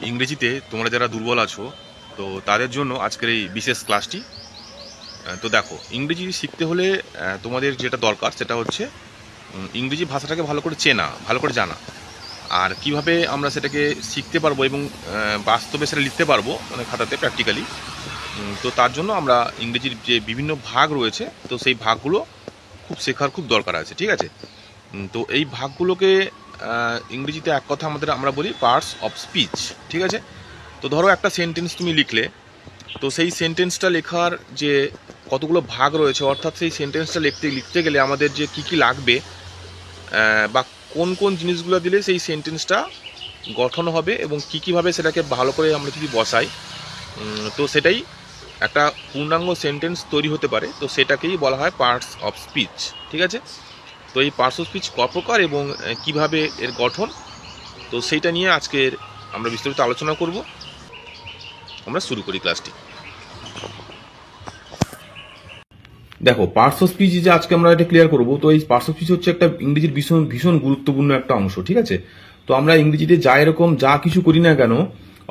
ইংরেজিতে তোমরা যারা দুর্বল আছো তো তাদের জন্য আজকের এই বিশেষ ক্লাসটি। তো দেখো, ইংরেজি শিখতে হলে তোমাদের যেটা দরকার সেটা হচ্ছে ইংরেজি ভাষাটাকে ভালো করে চেনা, ভালো করে জানা, আর কিভাবে আমরা সেটাকে শিখতে পারবো এবং বাস্তবে সেটা লিখতে পারবো, মানে খাতাতে প্র্যাকটিক্যালি। তো তার জন্য আমরা ইংরেজির যে বিভিন্ন ভাগ রয়েছে তো সেই ভাগগুলো খুব শেখার খুব দরকার আছে, ঠিক আছে? তো এই ভাগগুলোকে ইংরেজিতে এক কথা আমরা বলি পার্টস অফ স্পিচ, ঠিক আছে? তো ধরো একটা সেন্টেন্স তুমি লিখলে, তো সেই সেন্টেন্সটা লেখার যে কতগুলো ভাগ রয়েছে, অর্থাৎ সেই সেন্টেন্সটা লিখতে গেলে আমাদের যে কী কী লাগবে বা কোন কোন জিনিসগুলো দিলে সেই সেন্টেন্সটা গঠন হবে এবং কীভাবে সেটাকে ভালো করে আমরা যদি বসাই তো সেটাই একটা পূর্ণাঙ্গ সেন্টেন্স তৈরি হতে পারে। তো সেটাকেই বলা হয় পার্টস অফ স্পিচ, ঠিক আছে? তো এই পার্টস অফ স্পিচ ক প্রকার এবং কিভাবে এর গঠন, তো সেইটা নিয়ে আজকের আমরা বিস্তারিত আলোচনা করব। আমরা শুরু করি ক্লাসটি। দেখো, পার্টস অফ স্পিচ যে আজকে আমরা এটা ক্লিয়ার করব। তো এই পার্টস অফ স্পিচ হচ্ছে একটা ইংরেজির ভীষণ ভীষণ গুরুত্বপূর্ণ একটা অংশ, ঠিক আছে? তো আমরা ইংরেজিতে যা কিছু করি না কেন,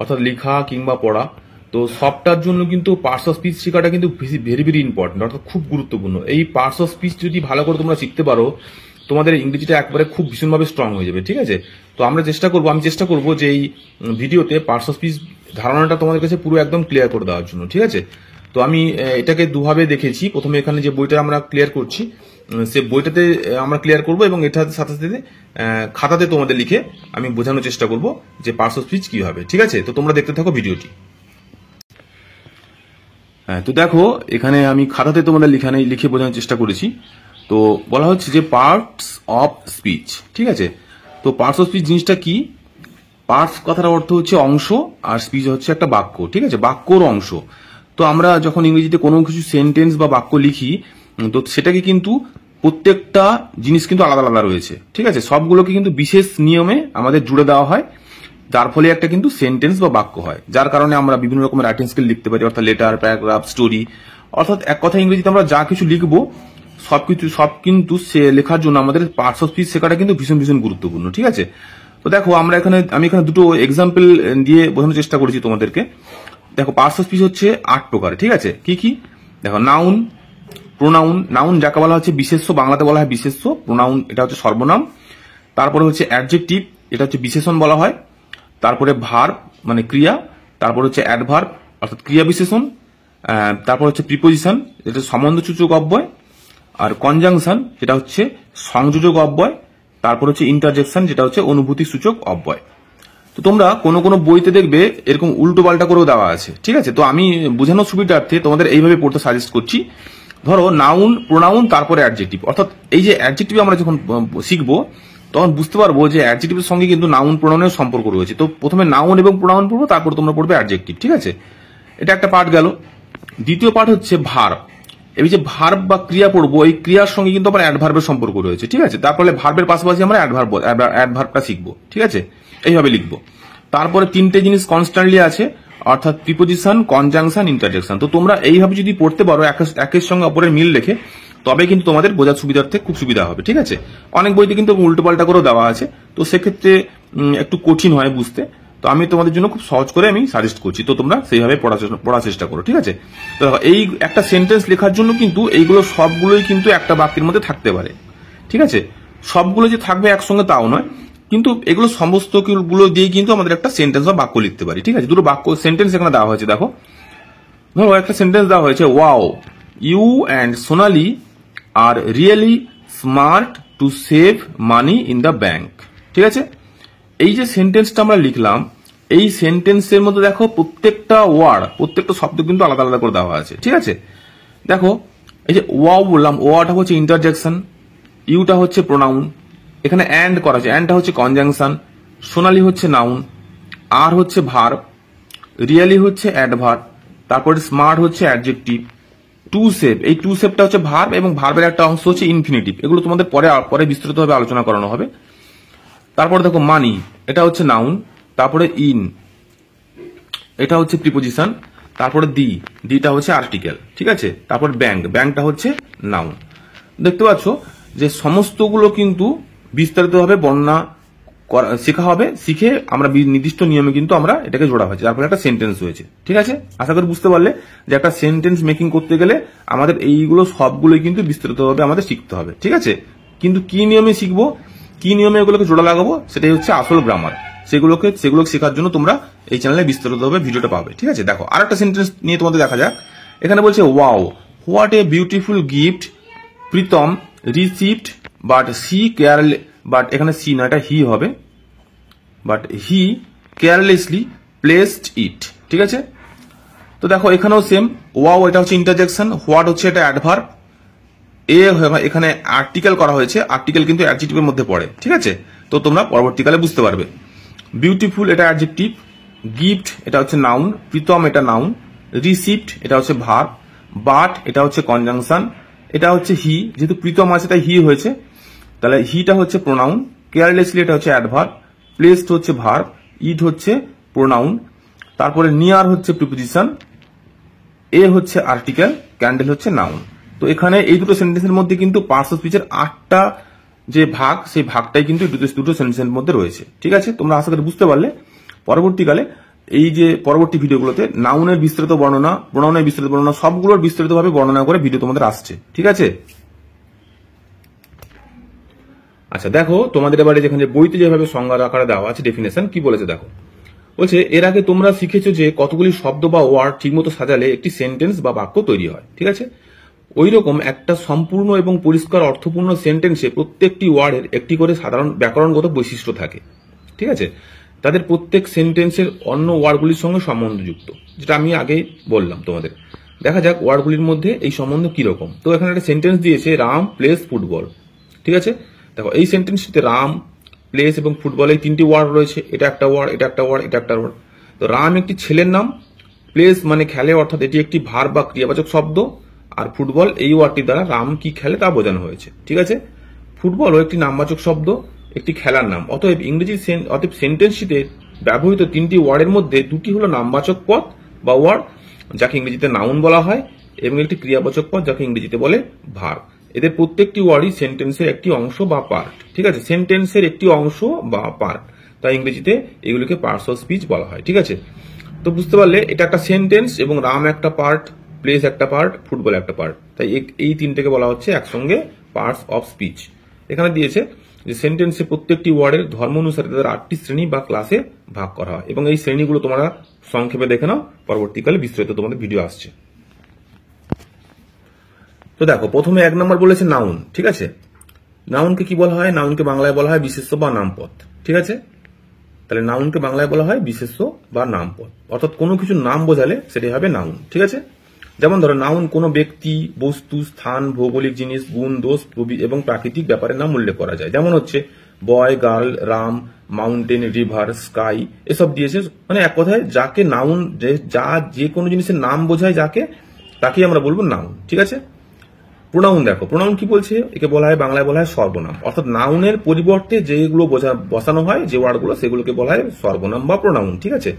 অর্থাৎ লেখা কিংবা পড়া, তো সবটার জন্য কিন্তু পার্টস অফ স্পিচ শেখাটা কিন্তু ভেরি ভেরি ইম্পর্টেন্ট, অর্থাৎ খুব গুরুত্বপূর্ণ। এই পার্টস অফ স্পিচ যদি ভালো করে তোমরা শিখতে পারো, তোমাদের ইংরেজিটা একবারে খুব ভীষণভাবে স্ট্রং হয়ে যাবে, ঠিক আছে? তো আমি চেষ্টা করবো যে এই ভিডিওতে পার্টস অফ স্পিচ ধারণাটা তোমাদের কাছে পুরো একদম ক্লিয়ার করে দেওয়ার জন্য, ঠিক আছে? তো আমি এটাকে দুভাবে দেখেছি। প্রথমে এখানে যে বইটা আমরা ক্লিয়ার করছি সে বইটাতে আমরা ক্লিয়ার করব এবং এটার সাথে সাথে খাতাতে তোমাদের লিখে আমি বোঝানোর চেষ্টা করব যে পার্টস অফ স্পিচ কি হবে, ঠিক আছে? তো তোমরা দেখতে থাকো ভিডিওটি। হ্যাঁ, তো দেখো, এখানে আমি খাতাতে তোমাদের লিখে বোঝানোর চেষ্টা করেছি। তো বলা হচ্ছে যে পার্টস অফ স্পিচ, ঠিক আছে? তো পার্টস অফ স্পিচ জিনিসটা কি? পার্টস কথার অর্থ হচ্ছে অংশ, আর স্পিচ হচ্ছে একটা বাক্য, ঠিক আছে? বাক্যর অংশ। তো আমরা যখন ইংরেজিতে কোনো কিছু সেন্টেন্স বা বাক্য লিখি, তো সেটাকে কিন্তু প্রত্যেকটা জিনিস কিন্তু আলাদা আলাদা রয়েছে, ঠিক আছে? সবগুলোকে কিন্তু বিশেষ নিয়মে আমাদের জুড়ে দেওয়া হয়, যার ফলে একটা কিন্তু সেন্টেন্স বা বাক্য হয়, যার কারণে আমরা বিভিন্ন রকমের রাইটিং স্কিল লিখতে পারি, অর্থাৎ লেটার, প্যারাগ্রাফ, স্টোরি। অর্থাৎ এক কথা ইংরেজিতে আমরা যা কিছু লিখবো সব কিন্তু সে লেখার জন্য আমাদের পার্টস অফ স্পিচ শেখাটা কিন্তু ভীষণ ভীষণ গুরুত্বপূর্ণ, ঠিক আছে? তো দেখো, আমি এখানে দুটো এক্সাম্পল দিয়ে বোঝানোর চেষ্টা করেছি তোমাদেরকে। দেখো, পার্টস অফ স্পিচ হচ্ছে 8 প্রকার, ঠিক আছে? কি কি? দেখো, নাউন, প্রোনাউন। নাউন যাকে বলা হচ্ছে বিশেষ্য, বাংলাতে বলা হয় বিশেষ্য। প্রোনাউন এটা হচ্ছে সর্বনাম। তারপরে হচ্ছে অ্যাডজেক্টিভ, এটা হচ্ছে বিশেষণ বলা হয়। তারপরে ভার্ব মানে ক্রিয়া। তারপর হচ্ছে অ্যাডভার্ব অর্থাৎ ক্রিয়া বিশেষণ। তারপর হচ্ছে প্রিপোজিশন, এটা সম্বন্ধসূচক অব্যয়। আর কনজাংশন, যেটা হচ্ছে সংযোজক অব্যয়। তারপর হচ্ছে ইন্টারজেকশন, যেটা হচ্ছে অনুভূতি সূচক অব্যয়। তো তোমরা কোনো কোনো বইতে দেখবে এরকম উল্টো পাল্টা করেও দেওয়া আছে, ঠিক আছে? তো আমি বোঝানোর সুবিধার্থে তোমাদের এইভাবে পড়তে সাজেস্ট করছি। ধরো, নাউন, প্রোনাউন, তারপরে অ্যাডজেক্টিভ। অর্থাৎ এই যে অ্যাডজেক্টিভ আমরা যখন শিখবো তখন বুঝতে পারবো যে অ্যাডজেক্টিভের সঙ্গে কিন্তু নাউন প্রোনাউনের সম্পর্ক রয়েছে। তো প্রথমে নাউন এবং প্রোনাউন পড়বো, তারপর তোমরা পড়বে অ্যাডজেক্টিভ, ঠিক আছে? এটা একটা পার্ট গেল। দ্বিতীয় পার্ট হচ্ছে ভার্ব। এই যে ভার্ব বা ক্রিয়া পড়বো, এই ক্রিয়ার সঙ্গে কিন্তু আমার অ্যাডভার্বের সম্পর্ক রয়েছে, ঠিক আছে? তারপরে ভার্বের পাশাপাশি আমরা অ্যাডভার্বটা শিখবো, ঠিক আছে? এইভাবে লিখবো। তারপরে 3টে জিনিস কনস্ট্যান্টলি আছে, অর্থাৎ প্রিপোজিশন, কনজাংশন, ইন্টারজেকশন। তো তোমরা এইভাবে যদি পড়তে পারো একের সঙ্গে অপরের মিল রেখে, তবে কিন্তু তোমাদের বোঝার সুবিধার্থে খুব সুবিধা হবে, ঠিক আছে? অনেক বইতে কিন্তু উল্টো পাল্টা করেও দেওয়া আছে, তো সেক্ষেত্রে একটু কঠিন হয় বুঝতে। তো আমি তোমাদের জন্য খুব সহজ করে আমি সাজেস্ট করছি, তো তোমরা সেইভাবে পড়ার চেষ্টা করো, ঠিক আছে? তো এই একটা সেন্টেন্স লেখার জন্য কিন্তু এইগুলো সবগুলোই কিন্তু একটা বাক্যের মধ্যে থাকতে পারে, ঠিক আছে? সবগুলো যে থাকবে একসঙ্গে তাও নয়, কিন্তু এগুলো সমস্ত গুলো দিয়ে কিন্তু আমাদের একটা সেন্টেন্স বা বাক্য লিখতে পারি, ঠিক আছে? দুটো বাক্য সেন্টেন্স এখানে দেওয়া হয়েছে। দেখো, ধরো একটা সেন্টেন্স দেওয়া হয়েছে, wow, you and Sonali are really smart to save money in the bank, ঠিক আছে? এই যে সেন্টেন্সটা আমরা লিখলাম, এই সেন্টেন্সের মধ্যে দেখো প্রত্যেকটা ওয়ার্ড, প্রত্যেকটা শব্দ কিন্তু আলাদা আলাদা করে দেওয়া আছে, ঠিক আছে? দেখো, এই যে ওয়াও বললাম, ওয়াটা হচ্ছে ইন্টারজেকশন, ইউটা হচ্ছে প্রোনাউন, এখানে অ্যান্ড করা আছে, অ্যান্ডটা হচ্ছে কনজাংশন, সোনালি হচ্ছে নাউন, আর হচ্ছে ভার্ব, রিয়েলি হচ্ছে অ্যাডভার্ব, তারপরে স্মার্ট হচ্ছে অ্যাডজেক্টিভ, টু সেভ, এই টু সেভটা হচ্ছে ভার্ব এবং ভার্বের একটা অংশ হচ্ছে ইনফিনিটিভ। এগুলো তোমাদের পরে বিস্তারিতভাবে আলোচনা করানো হবে। তারপরে দেখো, মানি, এটা হচ্ছে নাউন, তারপরে ইন, এটা হচ্ছে প্রিপোজিশন, তারপরে দিটা হচ্ছে আর্টিকেল, ঠিক আছে? তারপর ব্যাংকটা হচ্ছে নাউন। দেখতে পাচ্ছ যে সমস্তগুলো কিন্তু বিস্তারিতভাবে বর্ণনা শেখা হবে, শিখে আমরা নির্দিষ্ট নিয়মে কিন্তু আমরা এটাকে জোড়া হয়েছে, যার ফলে একটা সেন্টেন্স হয়েছে। ঠিক আছে, আশা করি বুঝতে পারলে যে একটা সেন্টেন্স মেকিং করতে গেলে আমাদের এইগুলো সবগুলোই কিন্তু বিস্তারিতভাবে আমাদের শিখতে হবে। ঠিক আছে, কিন্তু কি নিয়মে শিখবো, কি নিয়মে এগুলোকে জোড়া লাগাবো, সেটাই হচ্ছে আসল গ্রামার। সেগুলো শেখার জন্য তোমরা এই চ্যানেলে বিস্তারিতভাবে ভিডিওটা পাবে। ঠিক আছে, দেখো আর একটা সেন্টেন্স নিয়ে তোমাদের দেখা যাক। এখানে বলছে wow what a beautiful gift Pritam received but she careless, but এখানে সি না, এটা হি হবে, but he carelessly placed it. ঠিক আছে, তো দেখো এখানেও সেম, ওয়াও এটা হচ্ছে ইন্টারজেকশন, হোয়াট হচ্ছে এটা অ্যাডভার্ব, এখানে আর্টিকেল করা হয়েছে, আর্টিকেল কিন্তু অ্যাডজেক্টিভের মধ্যে পড়ে। ঠিক আছে, তো তোমরা পরবর্তীকালে বুঝতে পারবে। বিউটিফুল এটা অ্যাডজেক্টিভ, গিফট এটা হচ্ছে নাউন, প্রীতম এটা নাউন, রিসিভড এটা হচ্ছে ভার্ব, বাট এটা হচ্ছে কনজাংশন, এটা হচ্ছে হি, যেহেতু প্রীতম আছে তাই হি হয়েছে, তাহলে হিটা হচ্ছে প্রোনাউন, কেয়ারলেসলি এটা হচ্ছে অ্যাডভার্ব, প্লেসড হচ্ছে ভার্ব, ইট হচ্ছে প্রোনাউন, তারপরে নিয়ার হচ্ছে প্রিপোজিশন, এ হচ্ছে আর্টিকেল, ক্যান্ডেল হচ্ছে নাউন। তো এখানে এই দুটো সেন্টেন্সের মধ্যে কিন্তু পার্টস অফ স্পিচের 8টা যে ভাগ, সেই ভাগটাই কিন্তু দুটো সেন্টেন্সের মধ্যে রয়েছে। ঠিক আছে, তোমরা আশা করি বুঝতে পারলে। পরবর্তীকালে এই যে পরবর্তী ভিডিওগুলোতে নাউনের বিস্তারিত বর্ণনা, প্রোনাউনের বিস্তারিত বর্ণনা, সবগুলোর বিস্তারিতভাবে বর্ণনা করে ভিডিও তোমাদের আসছে। ঠিক আছে, আচ্ছা দেখো তোমাদের এবারে যেখানে বইতে যেভাবে সংজ্ঞার আকারে দেওয়া আছে ডেফিনেশন কি বলেছে দেখো। বলছে এর আগে তোমরা শিখেছো যে কতগুলি শব্দ বা ওয়ার্ড ঠিকমতো সাজালে একটি সেন্টেন্স বা বাক্য তৈরি হয়। ঠিক আছে, ওই রকম একটা সম্পূর্ণ এবং পরিষ্কার অর্থপূর্ণ সেন্টেন্সে প্রত্যেকটি ওয়ার্ডের একটি করে সাধারণ ব্যাকরণগত বৈশিষ্ট্য থাকে। ঠিক আছে, তাদের প্রত্যেক সেন্টেন্সের অন্য ওয়ার্ডগুলির সঙ্গে সম্বন্ধযুক্ত, যেটা আমি আগেই বললাম তোমাদের। দেখা যাক ওয়ার্ডগুলির মধ্যে এই সম্বন্ধ কিরকম। তো এখানে একটা সেন্টেন্স দিয়েছে রাম প্লেস ফুটবল। ঠিক আছে, দেখো এই সেন্টেন্সটিতে রাম, প্লেস এবং ফুটবল এই 3টি ওয়ার্ড রয়েছে, এটা একটা ওয়ার্ড, এটা একটা ওয়ার্ড, এটা একটা ওয়ার্ড। তো রাম একটি ছেলের নাম, প্লেস মানে খেলে, অর্থাৎ এটি একটি ভার্ব বা ক্রিয়াবাচক শব্দ, আর ফুটবল এই ওয়ার্ডটি দ্বারা রাম কি খেলে তা বোঝানো হয়েছে। ঠিক আছে, ফুটবলও একটি নামবাচক শব্দ, একটি খেলার নাম। অতএব সেন্টেন্সটিতে ব্যবহৃত 3টি ওয়ার্ডের মধ্যে 2টি হলো নামবাচক পদ বা ওয়ার্ড, যাকে ইংরেজিতে নাউন বলা হয়, এবং একটি ক্রিয়াবাচক পদ, যাকে ইংরেজিতে বলে ভার্ব। এদের প্রত্যেকটি ওয়ার্ডই সেন্টেন্সের একটি অংশ বা পার্ট। ঠিক আছে, সেন্টেন্সের একটি অংশ বা পার্ট, তাই ইংরেজিতে এগুলিকে পার্টস অফ স্পিচ বলা হয়। ঠিক আছে, তো বুঝতে পারলে এটা একটা সেন্টেন্স এবং রাম একটা পার্ট, প্লেস একটা পার্ট, ফুটবল একটা পার্ট, তাই এই 3টেকে বলা হচ্ছে একসঙ্গে পার্টস অফ স্পিচ। এখানে দিয়েছে যে সেন্টেন্সে প্রত্যেকটি ওয়ার্ডের ধর্ম অনুসারে তাদের 8টি শ্রেণী বা ক্লাসে ভাগ করা হয়, এবং এই শ্রেণীগুলো তোমরা সংক্ষেপে দেখে নাও, পরবর্তীকালে বিস্তারিত তোমাদের ভিডিও আসছে। তো দেখো প্রথমে 1 নম্বর বলেছে নাউন। ঠিক আছে, নাউনকে কি বলা হয়? নাউনকে বাংলায় বলা হয় বিশেষ্য বা নামপদ। ঠিক আছে, তাহলে নাউনকে বাংলায় বলা হয় বিশেষ্য বা নামপদ, অর্থাৎ কোনো কিছু নাম বোঝালে সেটাই হবে নাউন। ঠিক আছে, যেমন ধরো নাউন কোনো ব্যক্তি, বস্তু, স্থান, ভৌগোলিক জিনিস, গুণ, দোষ এবং প্রাকৃতিক ব্যাপারের নাম উল্লেখ করা যায়। যেমন হচ্ছে boy, girl, Ram, mountain, river, sky, এসব দিয়েছে। মানে এক কথায় যাকে নাউন, যে কোনো জিনিসের নাম বোঝায় যাকে, তাকেই আমরা বলবো নাউন। ঠিক আছে, প্রোনাউন দেখো, প্রোনাউন কি বলছে? একে বলা হয় বাংলায় বলা হয় সর্বনাম, অর্থাৎ নাউনের পরিবর্তে যেগুলো বসানো হয়, যে ওয়ার্ডগুলো, সেগুলোকে বলা হয় সর্বনাম বা প্রোনাউন। ঠিক আছে,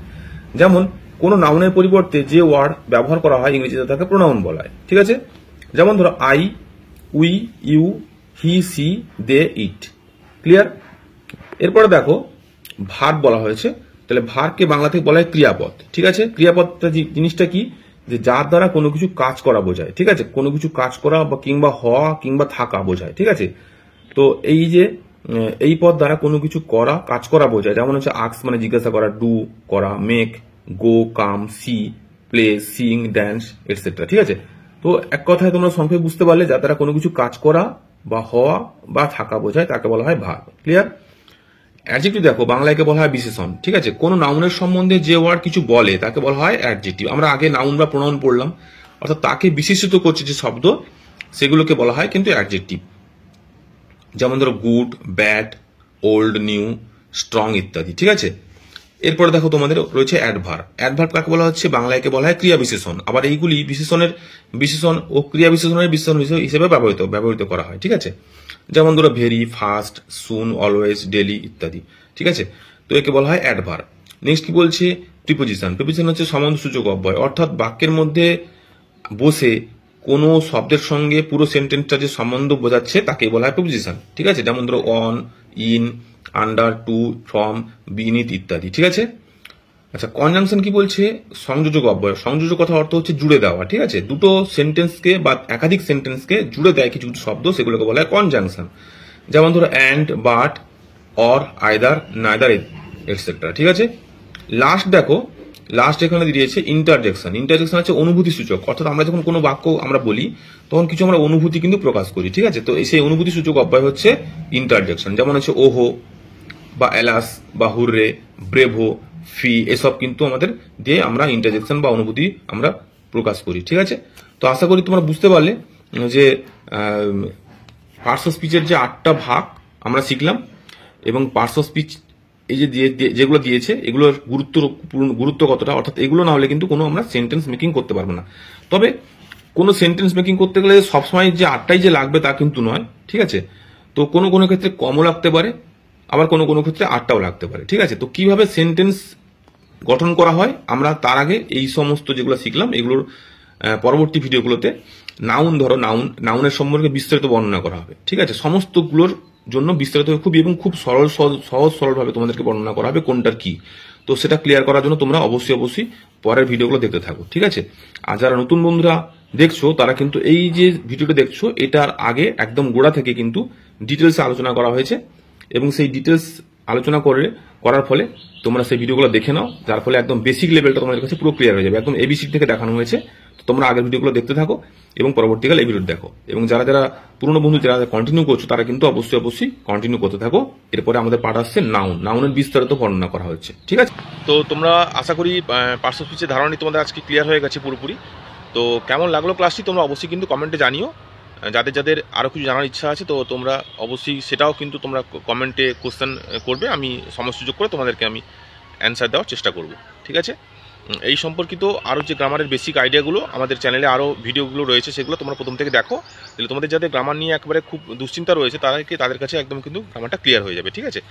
যেমন কোন নাউনের পরিবর্তে যে ওয়ার্ড ব্যবহার করা হয় ইংরেজিতে তাকে প্রোনাউন বলা হয়। ঠিক আছে, যেমন ধরো I, we, you, he, she, they, it. Clear? এরপরে দেখো ভার্ব বলা হয়েছে, তাহলে ভার্বকে বাংলা থেকে বলা হয় ক্রিয়াপদ। ঠিক আছে, ক্রিয়াপদটা জিনিসটা কি? যে যার দ্বারা কোনো কিছু কাজ করা বোঝায়। ঠিক আছে, কোনো কিছু কাজ করা বা কিংবা হওয়া কিংবা থাকা বোঝায়। ঠিক আছে, তো এই যে এই পদ দ্বারা কোনো কিছু করা, কাজ করা বোঝায়। যেমন হচ্ছে আস্ক মানে জিজ্ঞাসা করা, ডু করা, make, go, come, see, play, sing, dance, etcetera. ঠিক আছে, তো এক কথায় তোমরা সংক্ষেপে বুঝতে পারলে যার দ্বারা কোনো কিছু কাজ করা বা হওয়া বা থাকা বোঝায় তাকে বলা হয় ভার্ব। ক্লিয়ার? অ্যাডজেক্টিভ দেখো, বাংলাকে বলা হয় বিশেষণ। ঠিক আছে, কোন নাউনের সম্বন্ধে যে ওয়ার্ড কিছু বলে তাকে বলা হয় অ্যাডজেক্টিভ। আমরা আগে নাউন বা প্রোনাউন পড়লাম, অর্থাৎ তাকে বিশেষিত করছে যে শব্দ, সেগুলোকে বলা হয় কিন্তু অ্যাডজেক্টিভ। যেমন ধরো good, bad, old, new, strong ইত্যাদি। ঠিক আছে, এরপরে দেখো তোমাদের রয়েছে অ্যাডভার্ব। অ্যাডভার্ব কাকে বলা হচ্ছে? বাংলাকে বলা হয় ক্রিয়া বিশেষণ। আবার এইগুলি বিশেষণ ও ক্রিয়া বিশেষণের বিশেষণ হিসেবে ব্যবহৃত করা হয়। ঠিক আছে, যেমন ধরো ভেরি, ফাস্ট, সুন, অলওয়েজ, ডেলি ইত্যাদি। ঠিক আছে, তো একে বলা হয় অ্যাডভার্ব। নেক্সট কি বলছে? প্রিপোজিশন। প্রিপোজিশন হচ্ছে সম্বন্ধসূচক অব্যয়, অর্থাৎ বাক্যের মধ্যে বসে কোনো শব্দের সঙ্গে পুরো সেন্টেন্সটা যে সম্বন্ধ বোঝাচ্ছে তাকে বলা হয় প্রিপোজিশন। ঠিক আছে, যেমন ধরো on, in, under, to, from, beneath ইত্যাদি। ঠিক আছে। আচ্ছা, কনজাংশন কি বলছে? সংযোজক অব্যয়। সংযোজক কথা অর্থ হচ্ছে জুড়ে দেওয়া। ঠিক আছে, দুটো সেন্টেন্সকে বা একাধিক সেন্টেন্সকে জুড়ে দেয় কিছু কিছু শব্দ, সেগুলোকে বলা হয় কনজাংশন। যেমন ধরো and, but, or, either, neither etcetera. ঠিক আছে। লাস্ট দেখো, লাস্ট এখানে দিয়েছে ইন্টারজেকশন। ইন্টারজেকশন হচ্ছে অনুভূতি সূচক, অর্থাৎ আমরা যখন কোনো বাক্য আমরা বলি তখন কিছু আমরা অনুভূতি কিন্তু প্রকাশ করি। ঠিক আছে, তো সেই অনুভূতি সূচক অব্যয় হচ্ছে ইন্টারজেকশন। যেমন হচ্ছে ওহো বা এলাস বা হুররে, ব্রেভো, ফি, এসব কিন্তু আমাদের দিয়ে আমরা ইন্টারজেকশন বা অনুভূতি আমরা প্রকাশ করি। ঠিক আছে, তো আশা করি তোমরা বুঝতে পারলে যে পার্টস অফ স্পিচের যে 8টা ভাগ আমরা শিখলাম, এবং পার্টস অফ স্পিচ এই যে যেগুলো দিয়েছে এগুলোর গুরুত্ব কতটা, অর্থাৎ এগুলো না হলে কিন্তু কোনো আমরা সেন্টেন্স মেকিং করতে পারবো না। তবে কোনো সেন্টেন্স মেকিং করতে গেলে সবসময় যে 8টাই যে লাগবে তা কিন্তু নয়। ঠিক আছে, তো কোনো কোনো ক্ষেত্রে কমও লাগতে পারে, আবার কোনো কোনো ক্ষেত্রে 8টাও লাগতে পারে। ঠিক আছে, তো কিভাবে সেন্টেন্স গঠন করা হয় আমরা তার আগে এই সমস্ত যেগুলো শিখলাম এগুলোর পরবর্তী ভিডিওগুলোতে নাউন, ধরো নাউনের সম্পর্কে বিস্তারিত বর্ণনা করা হবে। ঠিক আছে, সমস্তগুলোর জন্য বিস্তারিত এবং খুব সহজ সরলভাবে তোমাদেরকে বর্ণনা করা হবে কোনটার কি। তো সেটা ক্লিয়ার করার জন্য তোমরা অবশ্যই পরের ভিডিওগুলো দেখতে থাকো। ঠিক আছে, আর যারা নতুন বন্ধুরা দেখছো তারা কিন্তু এই যে ভিডিওটা দেখছো এটার আগে একদম গোড়া থেকে কিন্তু ডিটেলসে আলোচনা করা হয়েছে, এবং সেই ডিটেলস আলোচনা করার ফলে তোমরা সেই ভিডিওগুলো দেখে নাও, যার ফলে একদম বেসিক লেভেলটা তোমাদের কাছে পুরো ক্লিয়ার হয়ে যাবে। একদম এবিসি থেকে দেখানো হয়েছে। তো তোমরা আগের ভিডিওগুলো দেখতে থাকো এবং পরবর্তীকালে এই ভিডিও দেখো, এবং যারা যারা পুরনো বন্ধু যারা কন্টিনিউ করছো তারা কিন্তু অবশ্যই কন্টিনিউ করতে থাকো। এরপরে আমাদের পাঠ আসছে নাউনের বিস্তারিত বর্ণনা করা হচ্ছে। ঠিক আছে, তো তোমরা আশা করি পার্টস অফ স্পিচের ধারণাটি তোমাদের আজকে ক্লিয়ার হয়ে গেছে পুরোপুরি। তো কেমন লাগলো ক্লাসটি তোমরা অবশ্যই কিন্তু কমেন্টে জানিও। যাদের যাদের আরও কিছু জানার ইচ্ছা আছে তো তোমরা অবশ্যই সেটাও কিন্তু তোমরা কমেন্টে কোশ্চেন করবে, আমি সময় সুযোগ করে তোমাদেরকে আমি অ্যান্সার দেওয়ার চেষ্টা করব। ঠিক আছে, এই সম্পর্কিত আরও যে গ্রামারের বেসিক আইডিয়াগুলো আমাদের চ্যানেলে আরও ভিডিওগুলো রয়েছে, সেগুলো তোমরা প্রথম থেকে দেখো, তাহলে তোমাদের যাদের গ্রামার নিয়ে একবারে খুব দুশ্চিন্তা রয়েছে তাদের কাছে একদম কিন্তু গ্রামারটা ক্লিয়ার হয়ে যাবে। ঠিক আছে।